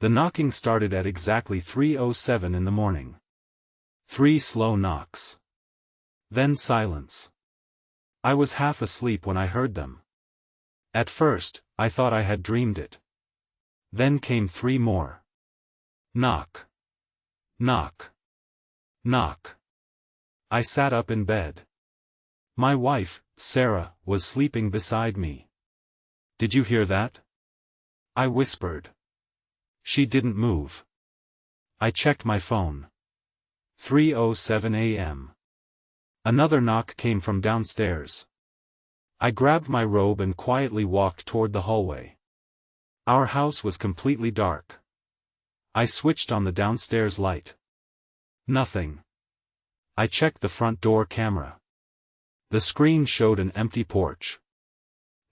The knocking started at exactly 3:07 in the morning. 3 slow knocks. Then silence. I was half asleep when I heard them. At first, I thought I had dreamed it. Then came 3 more. Knock. Knock. Knock. I sat up in bed. My wife, Sarah, was sleeping beside me. "Did you hear that?" I whispered. She didn't move. I checked my phone. 3:07 a.m. Another knock came from downstairs. I grabbed my robe and quietly walked toward the hallway. Our house was completely dark. I switched on the downstairs light. Nothing. I checked the front door camera. The screen showed an empty porch.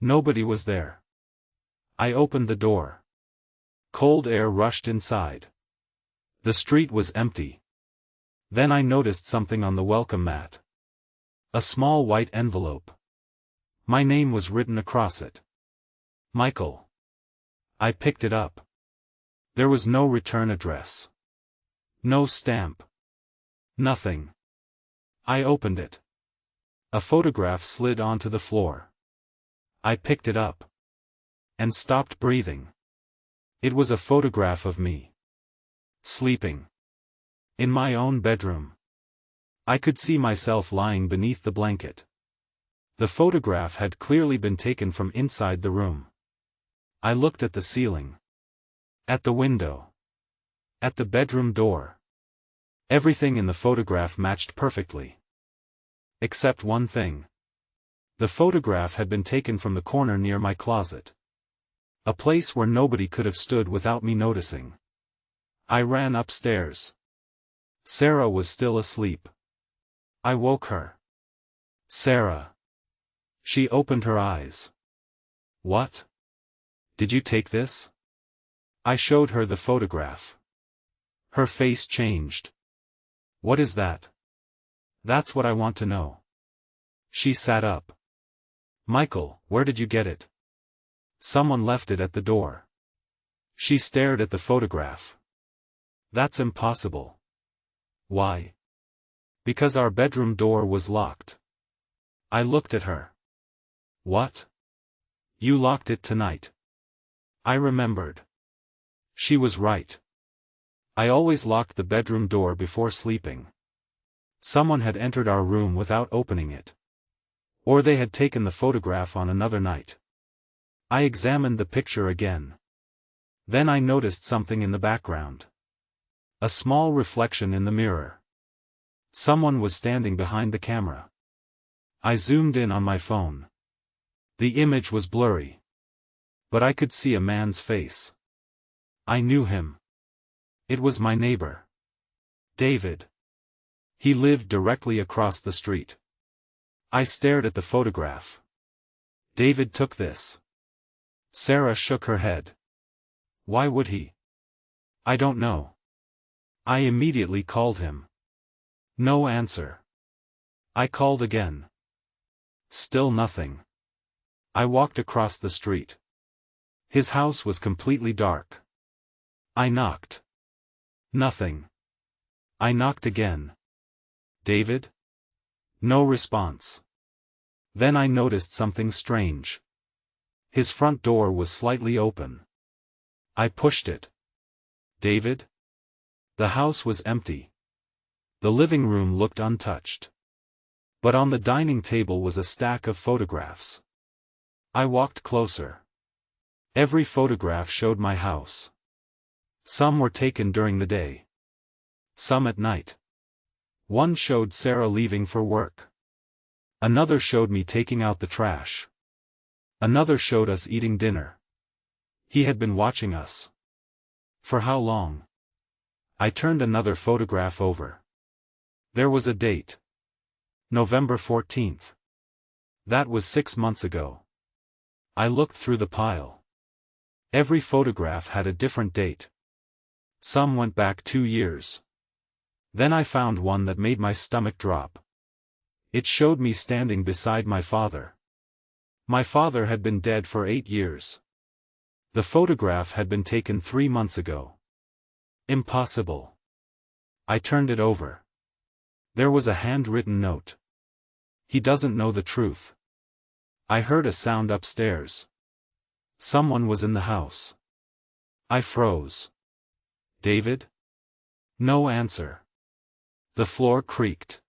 Nobody was there. I opened the door. Cold air rushed inside. The street was empty. Then I noticed something on the welcome mat. A small white envelope. My name was written across it. Michael. I picked it up. There was no return address. No stamp. Nothing. I opened it. A photograph slid onto the floor. I picked it up. And stopped breathing. It was a photograph of me. Sleeping. In my own bedroom. I could see myself lying beneath the blanket. The photograph had clearly been taken from inside the room. I looked at the ceiling. At the window. At the bedroom door. Everything in the photograph matched perfectly. Except one thing. The photograph had been taken from the corner near my closet. A place where nobody could have stood without me noticing. I ran upstairs. Sarah was still asleep. I woke her. "Sarah." She opened her eyes. "What? Did you take this?" I showed her the photograph. Her face changed. "What is that?" "That's what I want to know." She sat up. "Michael, where did you get it?" "Someone left it at the door." She stared at the photograph. "That's impossible." "Why?" "Because our bedroom door was locked." I looked at her. "What? You locked it tonight?" I remembered. She was right. I always locked the bedroom door before sleeping. Someone had entered our room without opening it. Or they had taken the photograph on another night. I examined the picture again. Then I noticed something in the background. A small reflection in the mirror. Someone was standing behind the camera. I zoomed in on my phone. The image was blurry. But I could see a man's face. I knew him. It was my neighbor. David. He lived directly across the street. I stared at the photograph. "David took this." Sarah shook her head. "Why would he?" "I don't know." I immediately called him. No answer. I called again. Still nothing. I walked across the street. His house was completely dark. I knocked. Nothing. I knocked again. "David?" No response. Then I noticed something strange. His front door was slightly open. I pushed it. "David?" The house was empty. The living room looked untouched. But on the dining table was a stack of photographs. I walked closer. Every photograph showed my house. Some were taken during the day. Some at night. One showed Sarah leaving for work. Another showed me taking out the trash. Another showed us eating dinner. He had been watching us. For how long? I turned another photograph over. There was a date. November 14th. That was 6 months ago. I looked through the pile. Every photograph had a different date. Some went back 2 years. Then I found one that made my stomach drop. It showed me standing beside my father. My father had been dead for 8 years. The photograph had been taken 3 months ago. Impossible. I turned it over. There was a handwritten note. He doesn't know the truth. I heard a sound upstairs. Someone was in the house. I froze. David? No answer. The floor creaked.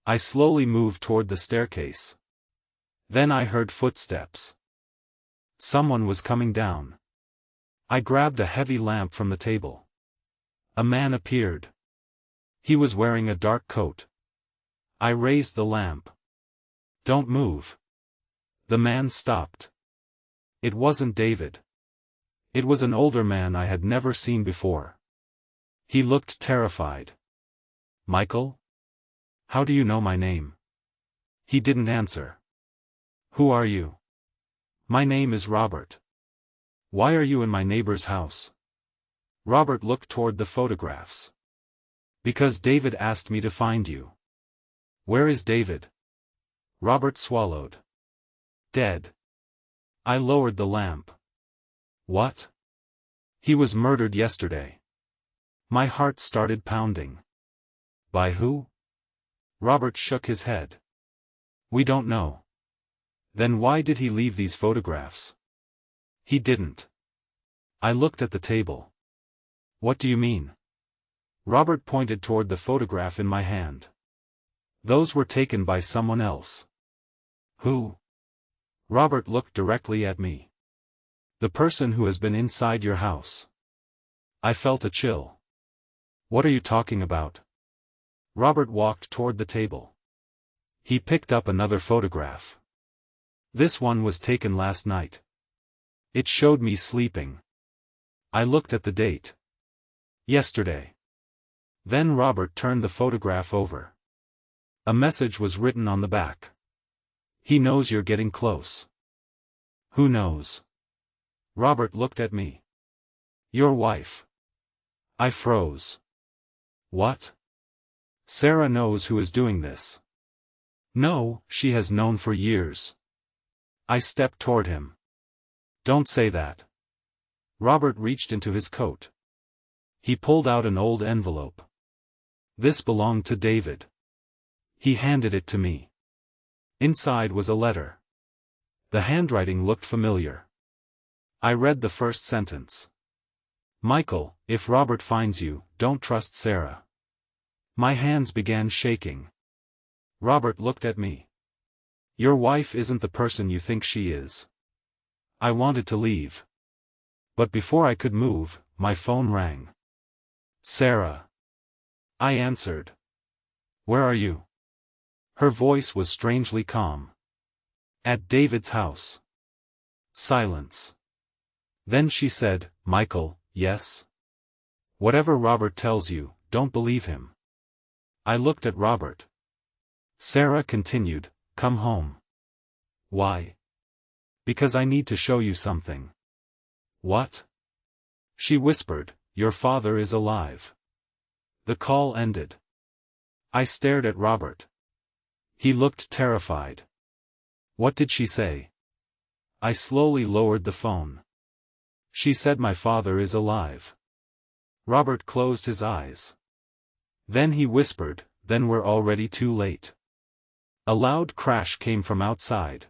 I slowly moved toward the staircase. Then I heard footsteps. Someone was coming down. I grabbed a heavy lamp from the table. A man appeared. He was wearing a dark coat. I raised the lamp. Don't move. The man stopped. It wasn't David. It was an older man I had never seen before. He looked terrified. Michael? How do you know my name? He didn't answer. Who are you? My name is Robert. Why are you in my neighbor's house? Robert looked toward the photographs. Because David asked me to find you. Where is David? Robert swallowed. Dead. I lowered the lamp. What? He was murdered yesterday. My heart started pounding. By who? Robert shook his head. We don't know. Then why did he leave these photographs? He didn't. I looked at the table. What do you mean? Robert pointed toward the photograph in my hand. Those were taken by someone else. Who? Robert looked directly at me. The person who has been inside your house. I felt a chill. What are you talking about? Robert walked toward the table. He picked up another photograph. This one was taken last night. It showed me sleeping. I looked at the date. Yesterday. Then Robert turned the photograph over. A message was written on the back. He knows you're getting close. Who knows? Robert looked at me. Your wife. I froze. What? Sarah knows who is doing this. No, she has known for years. I stepped toward him. Don't say that. Robert reached into his coat. He pulled out an old envelope. This belonged to David. He handed it to me. Inside was a letter. The handwriting looked familiar. I read the first sentence. Michael, if Robert finds you, don't trust Sarah. My hands began shaking. Robert looked at me. Your wife isn't the person you think she is. I wanted to leave. But before I could move, my phone rang. Sarah. I answered. Where are you? Her voice was strangely calm. At David's house. Silence. Then she said, Michael, yes? Whatever Robert tells you, don't believe him. I looked at Robert. Sarah continued, come home. Why? Because I need to show you something. What? She whispered, your father is alive. The call ended. I stared at Robert. He looked terrified. What did she say? I slowly lowered the phone. She said my father is alive. Robert closed his eyes. Then he whispered, then we're already too late. A loud crash came from outside.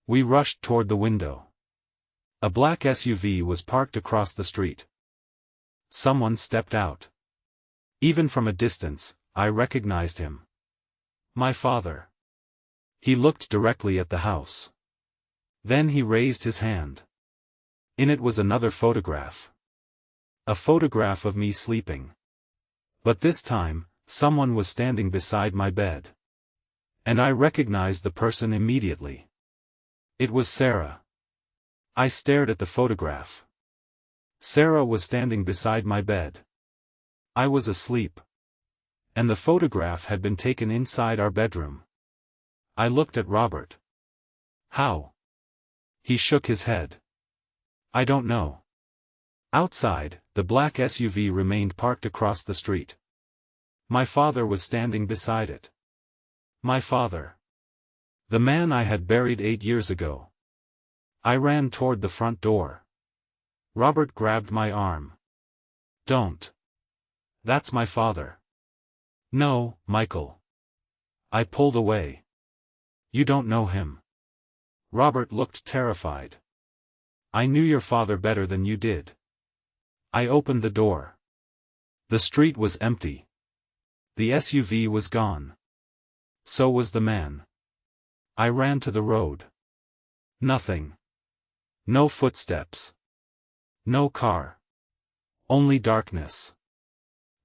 We rushed toward the window. A black SUV was parked across the street. Someone stepped out. Even from a distance, I recognized him. My father. He looked directly at the house. Then he raised his hand. In it was another photograph. A photograph of me sleeping. But this time, someone was standing beside my bed. And I recognized the person immediately. It was Sarah. I stared at the photograph. Sarah was standing beside my bed. I was asleep. And the photograph had been taken inside our bedroom. I looked at Robert. How? He shook his head. I don't know. Outside, the black SUV remained parked across the street. My father was standing beside it. My father. The man I had buried 8 years ago. I ran toward the front door. Robert grabbed my arm. Don't. That's my father. No, Michael. I pulled away. You don't know him. Robert looked terrified. I knew your father better than you did. I opened the door. The street was empty. The SUV was gone. So was the man. I ran to the road. Nothing. No footsteps. No car. Only darkness.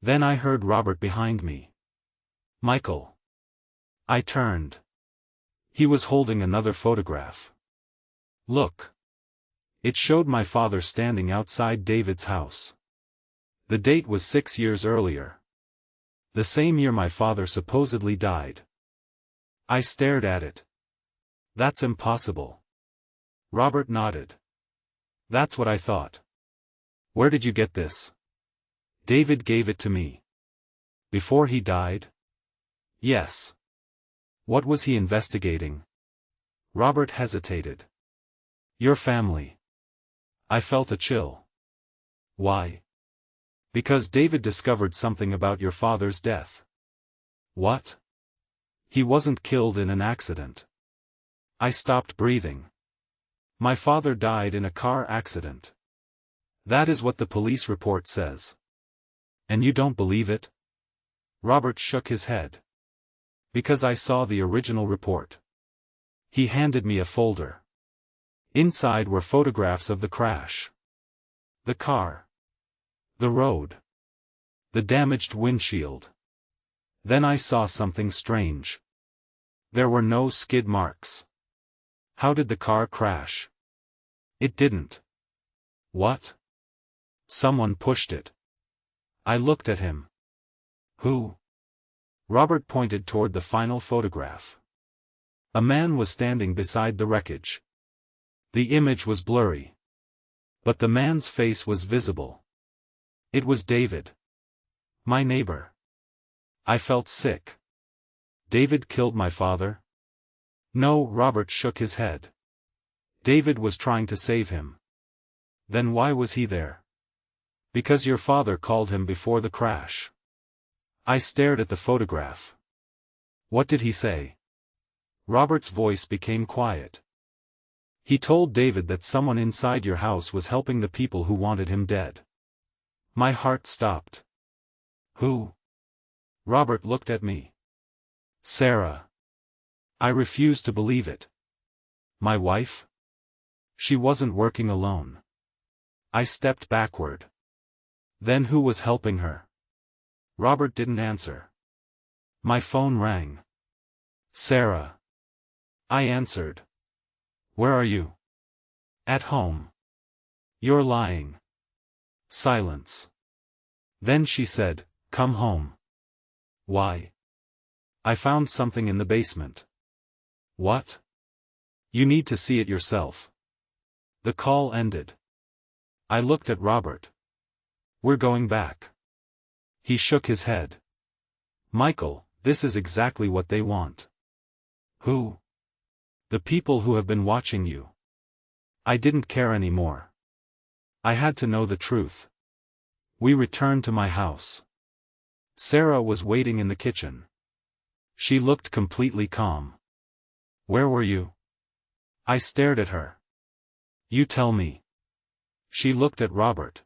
Then I heard Robert behind me. Michael. I turned. He was holding another photograph. Look. It showed my father standing outside David's house. The date was 6 years earlier. The same year my father supposedly died. I stared at it. That's impossible. Robert nodded. That's what I thought. Where did you get this? David gave it to me. Before he died? Yes. What was he investigating? Robert hesitated. Your family. I felt a chill. Why? Because David discovered something about your father's death. What? He wasn't killed in an accident. I stopped breathing. My father died in a car accident. That is what the police report says. And you don't believe it? Robert shook his head. Because I saw the original report. He handed me a folder. Inside were photographs of the crash. The car. The road. The damaged windshield. Then I saw something strange. There were no skid marks. How did the car crash? It didn't. What? Someone pushed it. I looked at him. Who? Robert pointed toward the final photograph. A man was standing beside the wreckage. The image was blurry. But the man's face was visible. It was David. My neighbor. I felt sick. David killed my father? No, Robert shook his head. David was trying to save him. Then why was he there? Because your father called him before the crash. I stared at the photograph. What did he say? Robert's voice became quiet. He told David that someone inside your house was helping the people who wanted him dead. My heart stopped. Who? Robert looked at me. Sarah. I refused to believe it. My wife? She wasn't working alone. I stepped backward. Then who was helping her? Robert didn't answer. My phone rang. Sarah. I answered. Where are you? At home. You're lying. Silence. Then she said, come home. Why? I found something in the basement. What? You need to see it yourself. The call ended. I looked at Robert. We're going back. He shook his head. Michael, this is exactly what they want. Who? The people who have been watching you. I didn't care anymore. I had to know the truth. We returned to my house. Sarah was waiting in the kitchen. She looked completely calm. Where were you? I stared at her. You tell me. She looked at Robert.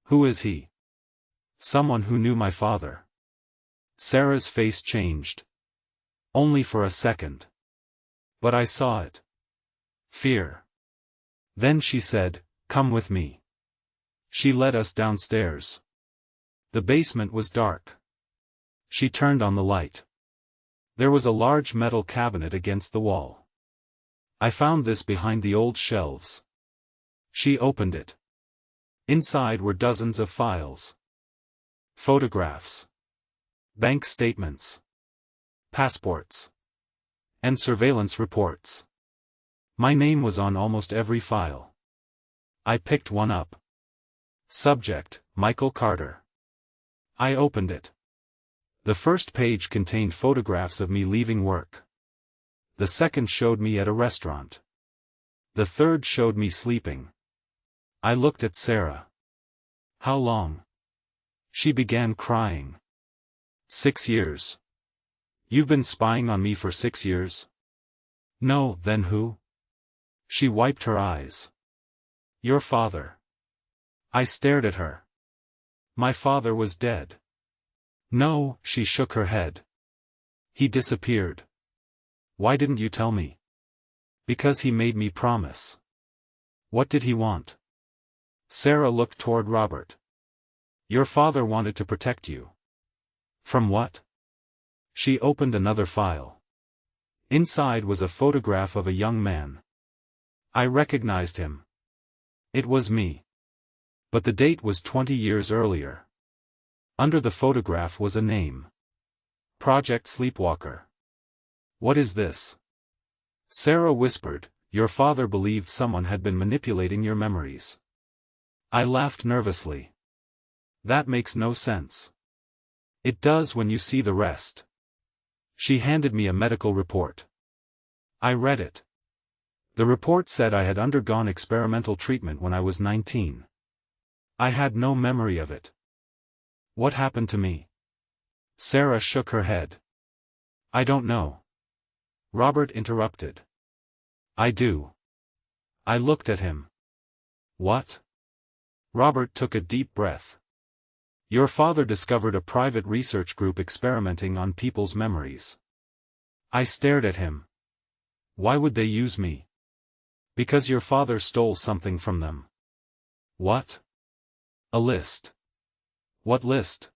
Who is he? Someone who knew my father. Sarah's face changed. Only for a second. But I saw it. Fear. Then she said, come with me. She led us downstairs. The basement was dark. She turned on the light. There was a large metal cabinet against the wall. I found this behind the old shelves. She opened it. Inside were dozens of files. Photographs. Bank statements. Passports. And surveillance reports. My name was on almost every file. I picked one up. Subject, Michael Carter. I opened it. The first page contained photographs of me leaving work. The second showed me at a restaurant. The third showed me sleeping. I looked at Sarah. How long? She began crying. 6 years. You've been spying on me for 6 years? No, then who? She wiped her eyes. Your father. I stared at her. My father was dead. No, she shook her head. He disappeared. Why didn't you tell me? Because he made me promise. What did he want? Sarah looked toward Robert. Your father wanted to protect you. From what? She opened another file. Inside was a photograph of a young man. I recognized him. It was me. But the date was 20 years earlier. Under the photograph was a name. Project Sleepwalker. What is this? Sarah whispered, your father believed someone had been manipulating your memories. I laughed nervously. That makes no sense. It does when you see the rest. She handed me a medical report. I read it. The report said I had undergone experimental treatment when I was 19. I had no memory of it. What happened to me? Sarah shook her head. I don't know. Robert interrupted. I do. I looked at him. What? Robert took a deep breath. Your father discovered a private research group experimenting on people's memories. I stared at him. Why would they use me? Because your father stole something from them. What? A list. What list?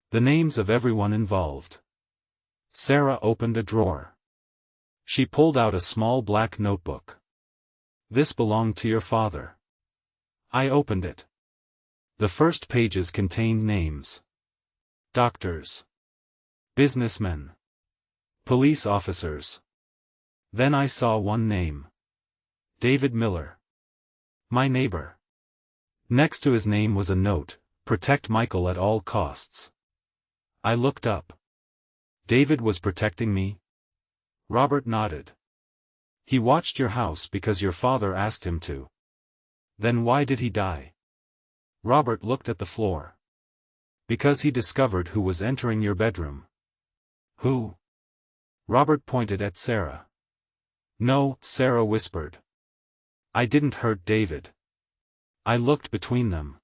The names of everyone involved. Sarah opened a drawer. She pulled out a small black notebook. This belonged to your father. I opened it. The first pages contained names. Doctors. Businessmen. Police officers. Then I saw one name. David Miller. My neighbor. Next to his name was a note, protect Michael at all costs. I looked up. David was protecting me? Robert nodded. He watched your house because your father asked him to. Then why did he die? Robert looked at the floor. Because he discovered who was entering your bedroom. Who? Robert pointed at Sarah. No, Sarah whispered. I didn't hurt David. I looked between them.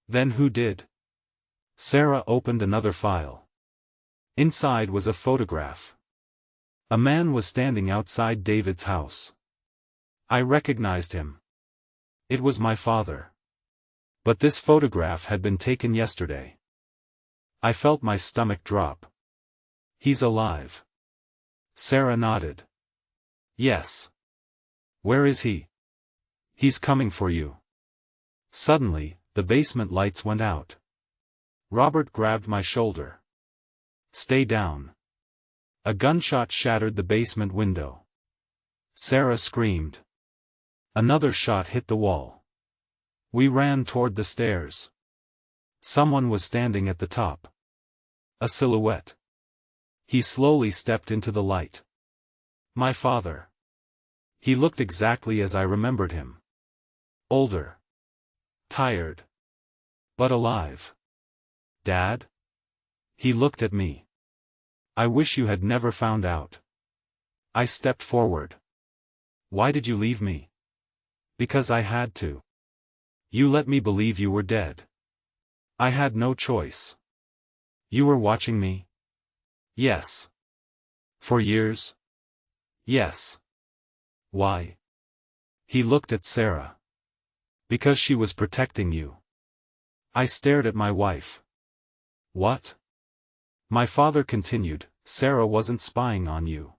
Then who did? Sarah opened another file. Inside was a photograph. A man was standing outside David's house. I recognized him. It was my father. But this photograph had been taken yesterday. I felt my stomach drop. He's alive. Sarah nodded. Yes. Where is he? He's coming for you. Suddenly, the basement lights went out. Robert grabbed my shoulder. Stay down. A gunshot shattered the basement window. Sarah screamed. Another shot hit the wall. We ran toward the stairs. Someone was standing at the top. A silhouette. He slowly stepped into the light. My father. He looked exactly as I remembered him. Older. Tired. But alive. Dad? He looked at me. I wish you had never found out. I stepped forward. Why did you leave me? Because I had to. You let me believe you were dead. I had no choice. You were watching me? Yes. For years? Yes. Why? He looked at Sarah. Because she was protecting you. I stared at my wife. What? My father continued, Sarah wasn't spying on you.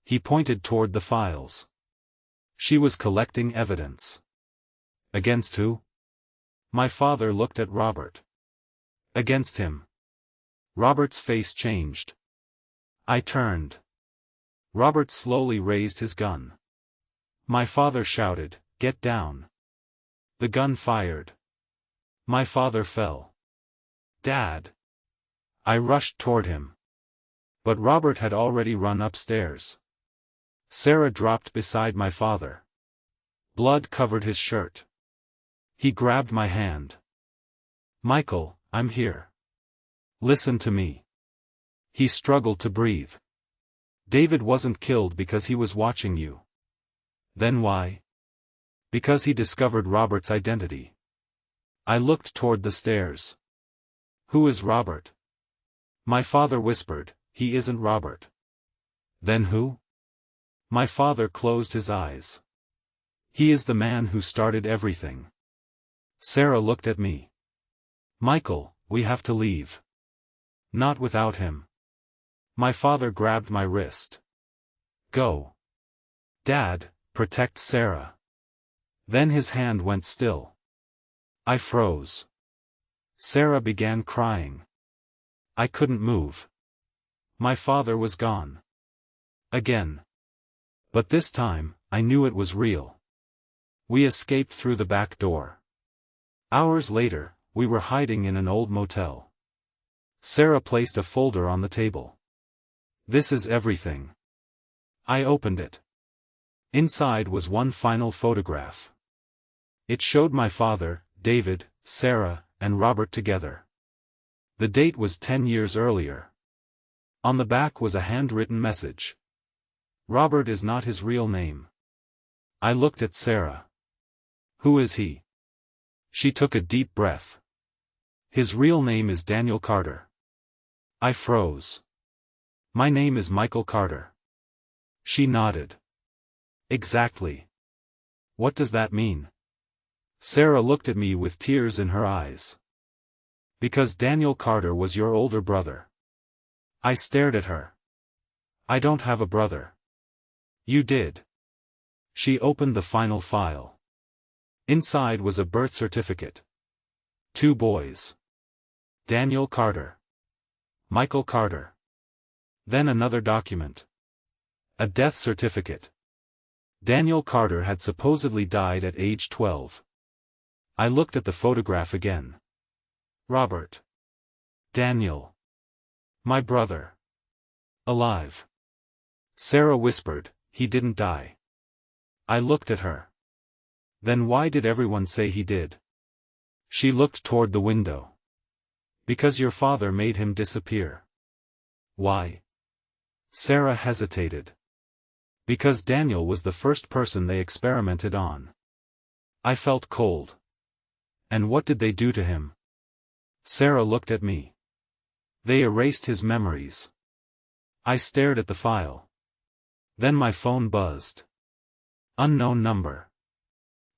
He pointed toward the files. She was collecting evidence. Against who? My father looked at Robert. Against him. Robert's face changed. I turned. Robert slowly raised his gun. My father shouted, "Get down." The gun fired. My father fell. Dad! I rushed toward him. But Robert had already run upstairs. Sarah dropped beside my father. Blood covered his shirt. He grabbed my hand. Michael, I'm here. Listen to me. He struggled to breathe. David wasn't killed because he was watching you. Then why? Because he discovered Robert's identity. I looked toward the stairs. Who is Robert? My father whispered, he isn't Robert. Then who? My father closed his eyes. He is the man who started everything. Sarah looked at me. Michael, we have to leave. Not without him. My father grabbed my wrist. Go. Dad, protect Sarah. Then his hand went still. I froze. Sarah began crying. I couldn't move. My father was gone. Again. But this time, I knew it was real. We escaped through the back door. Hours later, we were hiding in an old motel. Sarah placed a folder on the table. This is everything. I opened it. Inside was one final photograph. It showed my father, David, Sarah, and Robert together. The date was 10 years earlier. On the back was a handwritten message. Robert is not his real name. I looked at Sarah. Who is he? She took a deep breath. His real name is Daniel Carter. I froze. My name is Michael Carter. She nodded. Exactly. What does that mean? Sarah looked at me with tears in her eyes. Because Daniel Carter was your older brother. I stared at her. I don't have a brother. You did. She opened the final file. Inside was a birth certificate. 2 boys. Daniel Carter. Michael Carter. Then another document. A death certificate. Daniel Carter had supposedly died at age 12. I looked at the photograph again. Robert. Daniel. My brother. Alive. Sarah whispered, he didn't die. I looked at her. Then why did everyone say he did? She looked toward the window. Because your father made him disappear. Why? Sarah hesitated. Because Daniel was the first person they experimented on. I felt cold. And what did they do to him? Sarah looked at me. They erased his memories. I stared at the file. Then my phone buzzed. Unknown number.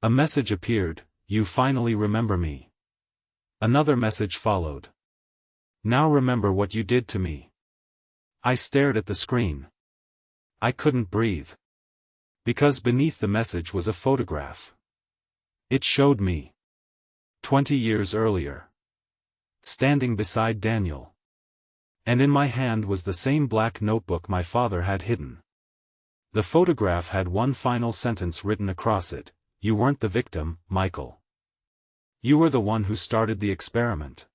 A message appeared, you finally remember me. Another message followed. Now remember what you did to me. I stared at the screen. I couldn't breathe. Because beneath the message was a photograph. It showed me. 20 years earlier. Standing beside Daniel. And in my hand was the same black notebook my father had hidden. The photograph had one final sentence written across it, you weren't the victim, Michael. You were the one who started the experiment.